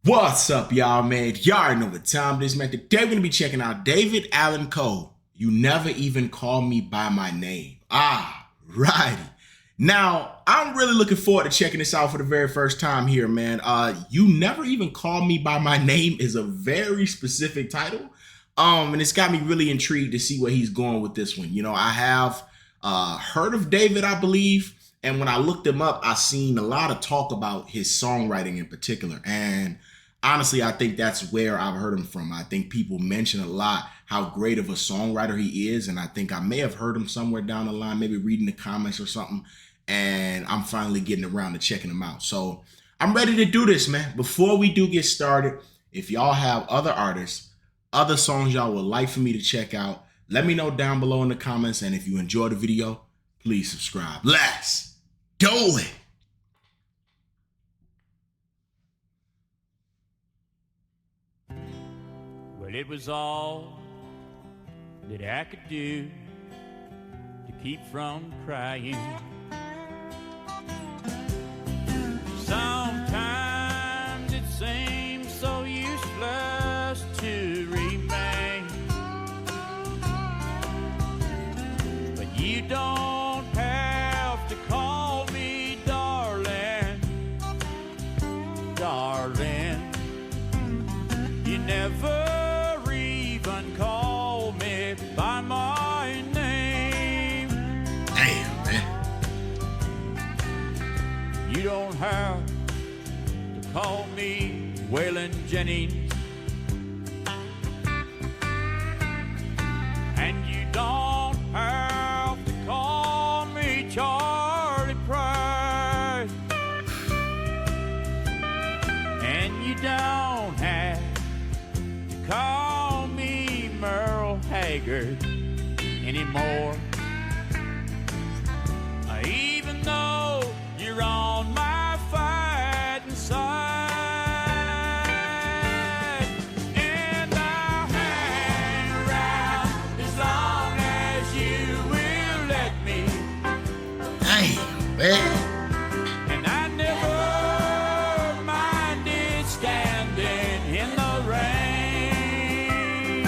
What's up, y'all, man? Y'all already know what time it is, man. Today we're going to be checking out Allen Coe. You never even call me by my name. Righty. Now, I'm really looking forward to checking this out for the very first time here, man. You never even call me by my name is a very specific title. And it's got me really intrigued to see where he's going with this one. You know, I have heard of David, I believe. And when I looked him up, I seen a lot of talk about his songwriting in particular. And honestly, I think that's where I've heard him from. I think people mention a lot how great of a songwriter he is. And I think I may have heard him somewhere down the line, maybe reading the comments or something. And I'm finally getting around to checking him out. So I'm ready to do this, man. Before we do get started, if y'all have other artists, other songs y'all would like for me to check out, let me know down below in the comments. And if you enjoyed the video, please subscribe. Let's do it. Well, it was all that I could do to keep from crying. Sometimes it seems so useless to remain, but you don't have to call me darling, darling. You never even call me by my name. Damn, man. You don't have to call me Waylon Jennings, and you don't have to call me Charlie Price, and you don't have to call me Merle Haggard anymore. Even though you're on my fighting side, and I'll hang around as long as you will let me. Damn, man. And I never minded standing in the rain,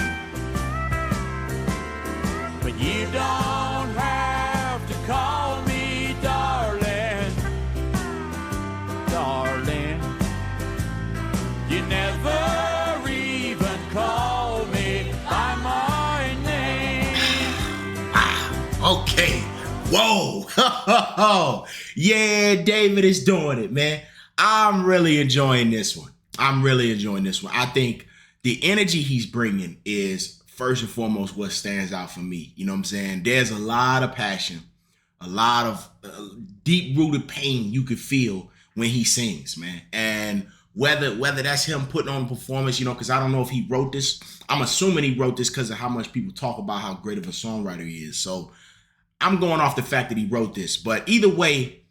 but you don't have to call me darling, darling. You never even call me by my name. Okay. Whoa. Yeah, David is doing it, man. I'm really enjoying this one. I think the energy he's bringing is first and foremost what stands out for me. You know what I'm saying? There's a lot of passion, a lot of deep-rooted pain you could feel when he sings, man. And whether that's him putting on a performance, you know, because I don't know if he wrote this. I'm assuming he wrote this because of how much people talk about how great of a songwriter he is. So I'm going off the fact that he wrote this. But either way,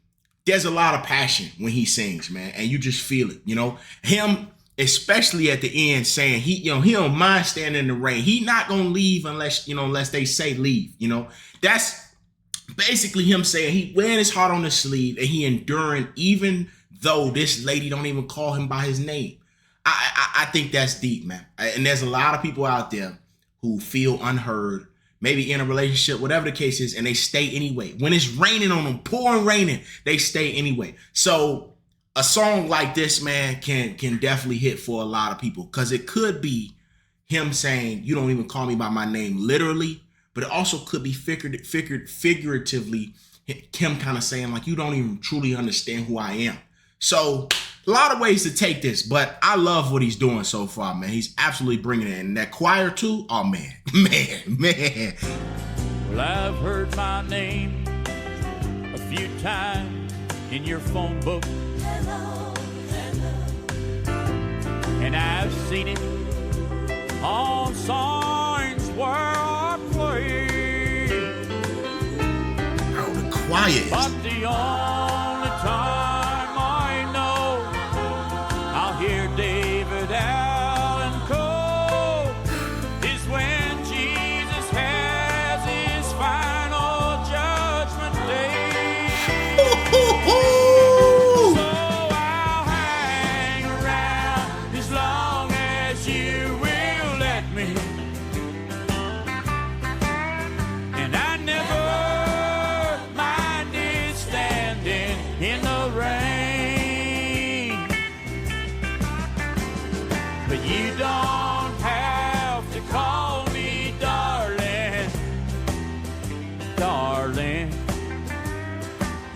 there's a lot of passion when he sings, man. And you just feel it, you know. Him, especially at the end, saying he don't mind standing in the rain. He not gonna leave unless they say leave, you know. That's basically him saying he wearing his heart on his sleeve and he enduring even though this lady don't even call him by his name. I think that's deep, man. And there's a lot of people out there who feel unheard, maybe in a relationship, whatever the case is, and they stay anyway. When it's raining on them, pouring raining, they stay anyway. So a song like this, man, can definitely hit for a lot of people because it could be him saying, you don't even call me by my name literally, but it also could be figuratively him kind of saying like, you don't even truly understand who I am. So a lot of ways to take this, but I love what he's doing so far, man. He's absolutely bringing it in. And that choir too, oh man. Well, I've heard my name a few times in your phone book. Hello, hello. And I've seen it on signs where I play. Oh, the quiet. But the only time I know I'll hear David Allen Coe is when Jesus has his final judgment day. So I'll hang around as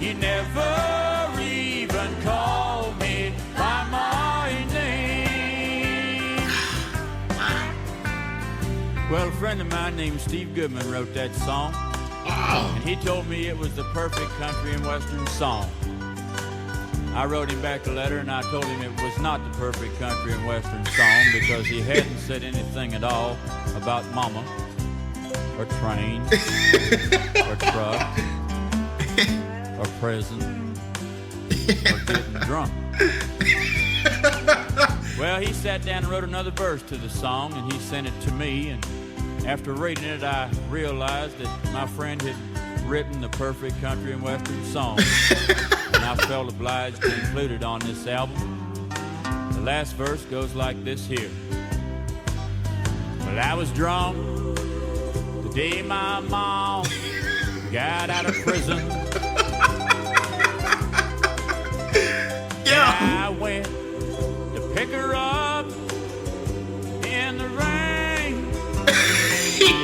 You never even called me by my name. Well, a friend of mine named Steve Goodman wrote that song. And he told me it was the perfect country and western song. I wrote him back a letter and I told him it was not the perfect country and western song because he hadn't said anything at all about mama or train or truck or prison or getting drunk. Well, he sat down and wrote another verse to the song and he sent it to me, and after reading it I realized that my friend had written the perfect country and western song. And I felt obliged to include it on this album. The last verse goes like this here. Well, I was drunk the day my mom got out of prison. Yeah. And I went to pick her up in the rain.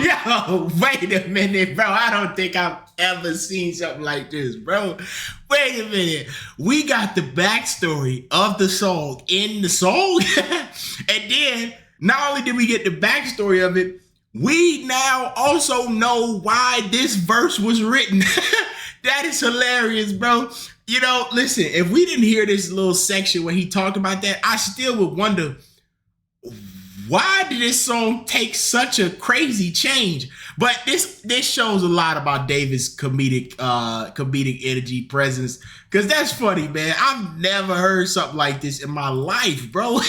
Yo, wait a minute, bro. I don't think I've ever seen something like this, bro. Wait a minute. We got the backstory of the song in the song. And then, not only did we get the backstory of it, we now also know why this verse was written. That is hilarious, bro. You know, listen, if we didn't hear this little section where he talked about that, I still would wonder, why did this song take such a crazy change? But this shows a lot about David's comedic energy, presence. Cause that's funny, man. I've never heard something like this in my life, bro.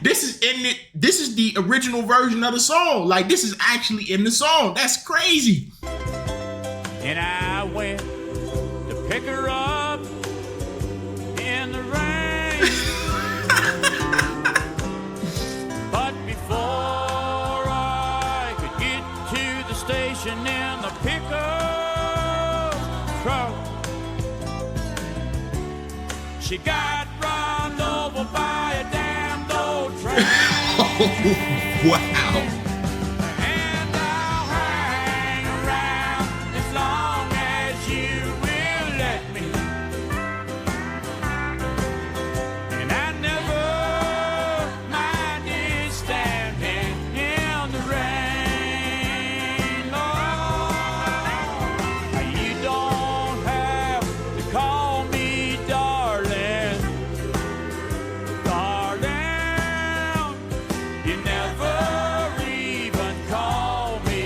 This is the original version of the song. Like, this is actually in the song. That's crazy. And I went to pick her up in the rain. But before I could get to the station in the pickup truck, she got run over by a damn old train. Wow. And I'll hang around as long as you will let me. And I never minded standing in the rain. Oh, you don't have to call me darling, darling. You never even call me.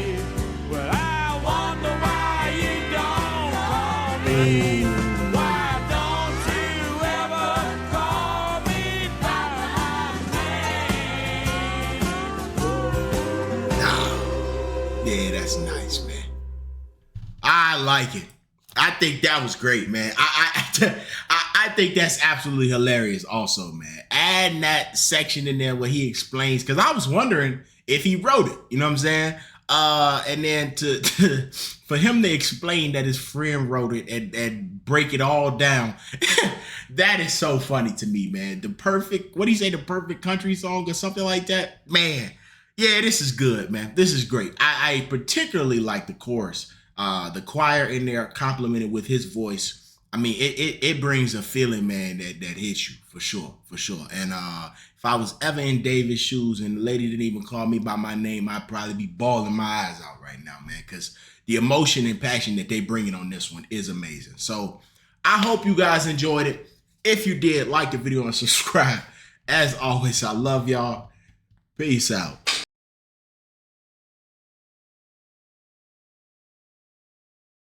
Well, I wonder why you don't call me. Why don't you ever call me by my name? Yeah, that's nice, man. I like it. I think that was great, man. I think that's absolutely hilarious also, man. Add that section in there where he explains, because I was wondering if he wrote it, you know what I'm saying? And then for him to explain that his friend wrote it and break it all down, that is so funny to me, man. The perfect country song or something like that? Man, yeah, this is good, man. This is great. I particularly like the chorus. The choir in there complimented with his voice. I mean, it brings a feeling, man, that hits you for sure. And if I was ever in David's shoes and the lady didn't even call me by my name, I'd probably be bawling my eyes out right now, man, because the emotion and passion that they bring in on this one is amazing. So I hope you guys enjoyed it. If you did, like the video and subscribe. As always, I love y'all. Peace out.